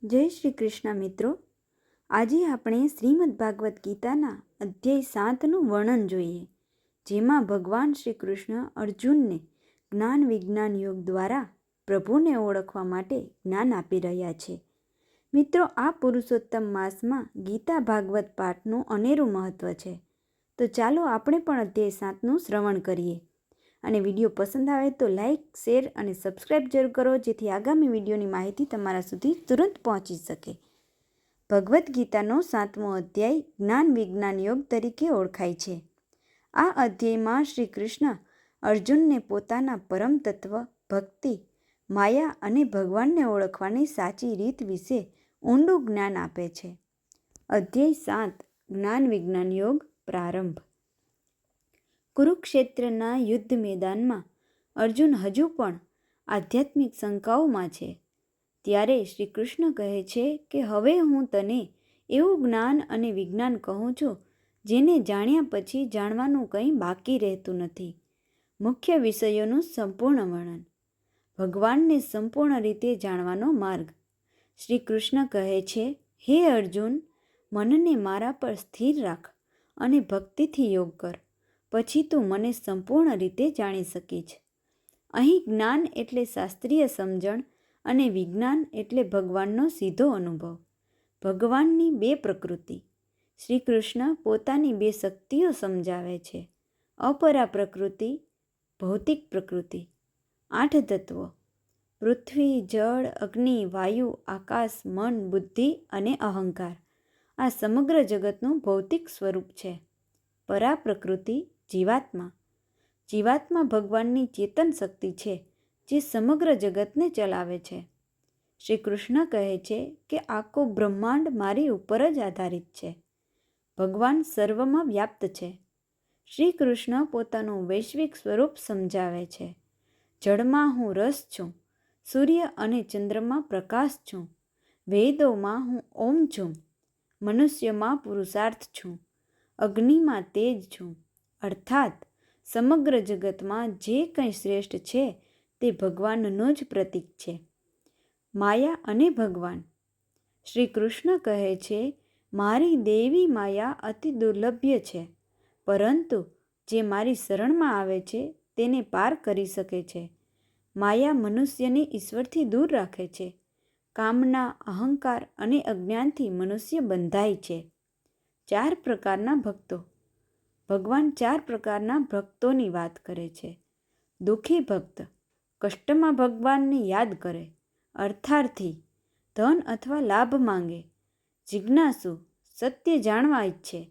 જય શ્રી કૃષ્ણ મિત્રો. આજે આપણે શ્રીમદ ભાગવત ગીતાના અધ્યાય 7નું વર્ણન જોઈએ, જેમાં ભગવાન શ્રી કૃષ્ણ અર્જુનને જ્ઞાન વિજ્ઞાન યોગ દ્વારા પ્રભુને ઓળખવા માટે જ્ઞાન આપી રહ્યા છે. મિત્રો, આ પુરુષોત્તમ માસમાં ગીતા ભાગવત પાઠનું અનેરું મહત્ત્વ છે. તો ચાલો આપણે પણ અધ્યાય 7નું શ્રવણ કરીએ. અને વિડીયો પસંદ આવે તો લાઇક, શેર અને સબસ્ક્રાઈબ જરૂર કરો, જેથી આગામી વિડીયોની માહિતી તમારા સુધી તુરંત પહોંચી શકે. ભગવદ્ ગીતાનો 7મો અધ્યાય જ્ઞાન વિજ્ઞાન યોગ તરીકે ઓળખાય છે. આ અધ્યાયમાં શ્રી કૃષ્ણ અર્જુનને પોતાના પરમ તત્વ, ભક્તિ, માયા અને ભગવાનને ઓળખવાની સાચી રીત વિશે ઊંડું જ્ઞાન આપે છે. અધ્યાય 7 જ્ઞાન વિજ્ઞાન યોગ પ્રારંભ. કુરુક્ષેત્રના યુદ્ધ મેદાનમાં અર્જુન હજુ પણ આધ્યાત્મિક શંકાઓમાં છે. ત્યારે શ્રી કૃષ્ણ કહે છે કે હવે હું તને એવું જ્ઞાન અને વિજ્ઞાન કહું છું જેને જાણ્યા પછી જાણવાનું કંઈ બાકી રહેતું નથી. મુખ્ય વિષયોનું સંપૂર્ણ વર્ણન. ભગવાનને સંપૂર્ણ રીતે જાણવાનો માર્ગ. શ્રી કૃષ્ણ કહે છે, હે અર્જુન, મનને મારા પર સ્થિર રાખ અને ભક્તિથી યોગ કર. પછી તું મને સંપૂર્ણ રીતે જાણી શકીશ. અહીં જ્ઞાન એટલે શાસ્ત્રીય સમજણ અને વિજ્ઞાન એટલે ભગવાનનો સીધો અનુભવ. ભગવાનની બે પ્રકૃતિ. શ્રી કૃષ્ણ પોતાની બે શક્તિઓ સમજાવે છે: અપરા પ્રકૃતિ, ભૌતિક પ્રકૃતિ. 8 તત્વો: પૃથ્વી, જળ, અગ્નિ, વાયુ, આકાશ, મન, બુદ્ધિ અને અહંકાર. આ સમગ્ર જગતનું ભૌતિક સ્વરૂપ છે. પરા પ્રકૃતિ, જીવાત્મા. જીવાત્મા ભગવાનની ચેતન શક્તિ છે જે સમગ્ર જગતને ચલાવે છે. શ્રી કૃષ્ણ કહે છે કે આખું બ્રહ્માંડ મારી ઉપર જ આધારિત છે. ભગવાન સર્વમાં વ્યાપ્ત છે. શ્રી કૃષ્ણ પોતાનું વૈશ્વિક સ્વરૂપ સમજાવે છે. જળમાં હું રસ છું, સૂર્ય અને ચંદ્રમાં પ્રકાશ છું, વેદોમાં હું ઓમ છું, મનુષ્યમાં પુરુષાર્થ છું, અગ્નિમાં તેજ છું. અર્થાત સમગ્ર જગતમાં જે કંઈ શ્રેષ્ઠ છે તે ભગવાનનું જ પ્રતીક છે. માયા અને ભગવાન. શ્રી કૃષ્ણ કહે છે, મારી દેવી માયા અતિ દુર્લભ્ય છે, પરંતુ જે મારી શરણમાં આવે છે તેને પાર કરી શકે છે. માયા મનુષ્યને ઈશ્વરથી દૂર રાખે છે. કામના, અહંકાર અને અજ્ઞાનથી મનુષ્ય બંધાય છે. 4 પ્રકારના ભક્તો. ભગવાન 4 પ્રકારના ભક્તોની વાત કરે છે. દુઃખી ભક્ત, કષ્ટમાં ભગવાનને યાદ કરે. અર્થાર્થી, ધન અથવા લાભ માંગે. જિજ્ઞાસુ, સત્ય જાણવા ઈચ્છે.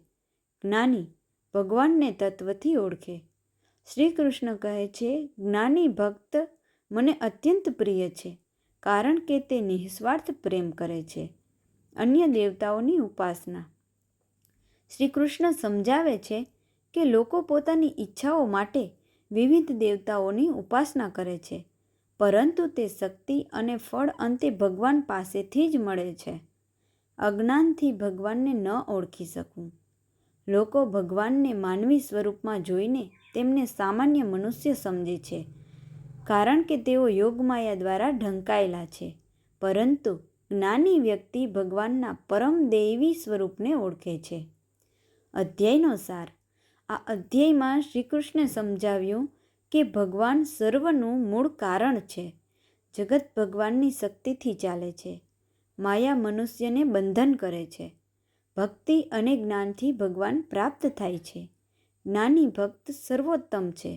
જ્ઞાની, ભગવાનને તત્વથી ઓળખે. શ્રી કૃષ્ણ કહે છે, જ્ઞાની ભક્ત મને અત્યંત પ્રિય છે, કારણ કે તે નિસ્વાર્થ પ્રેમ કરે છે. અન્ય દેવતાઓની ઉપાસના. શ્રી કૃષ્ણ સમજાવે છે કે લોકો પોતાની ઈચ્છાઓ માટે વિવિધ દેવતાઓની ઉપાસના કરે છે, પરંતુ તે શક્તિ અને ફળ અંતે ભગવાન પાસેથી જ મળે છે. અજ્ઞાનથી ભગવાનને ન ઓળખી શકવું. લોકો ભગવાનને માનવી સ્વરૂપમાં જોઈને તેમને સામાન્ય મનુષ્ય સમજે છે, કારણ કે તેઓ યોગમાયા દ્વારા ઢંકાયેલા છે. પરંતુ જ્ઞાની વ્યક્તિ ભગવાનના પરમ દૈવી સ્વરૂપને ઓળખે છે. અધ્યાયનો સાર. આ અધ્યાયમાં શ્રી કૃષ્ણે સમજાવ્યું કે ભગવાન સર્વનું મૂળ કારણ છે. જગત ભગવાનની શક્તિથી ચાલે છે. માયા મનુષ્યને બંધન કરે છે. ભક્તિ અને જ્ઞાનથી ભગવાન પ્રાપ્ત થાય છે. જ્ઞાની ભક્ત સર્વોત્તમ છે.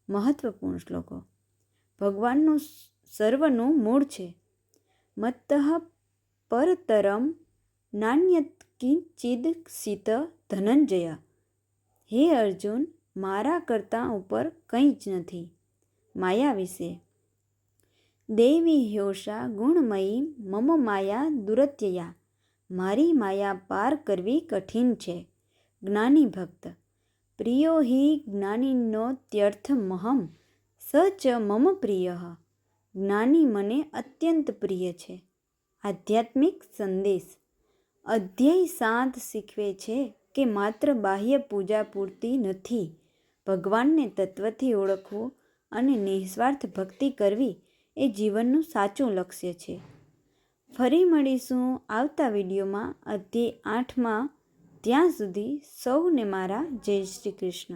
મહત્વપૂર્ણ શ્લોકો. ભગવાનનું સર્વનું મૂળ છે. મત્તઃ પરતરમ નાન્યત કિંચિદક્ષિત ધનંજય. હે અર્જુન, મારા કરતાં ઉપર કંઈ જ નથી. માયા વિશે. દેવી હ્યોષા ગુણમયી મમ માયા દુરત્યયા. મારી માયા પાર કરવી કઠિન છે. જ્ઞાની ભક્ત. પ્રિયો હિ જ્ઞાનિનોત્યર્થમહં સ ચ મમ પ્રિય. જ્ઞાની મને અત્યંત પ્રિય છે. આધ્યાત્મિક સંદેશ. અધ્યાય 7 શીખવે છે કે માત્ર બાહ્ય પૂજા પૂરતી નથી. ભગવાનને તત્વથી ઓળખવું અને નિસ્વાર્થ ભક્તિ કરવી એ જીવનનું સાચું લક્ષ્ય છે. ફરી મળીશું આવતા વિડીયોમાં અધ્યાય 8માં. ત્યાં સુધી સૌને મારા જય શ્રી કૃષ્ણ.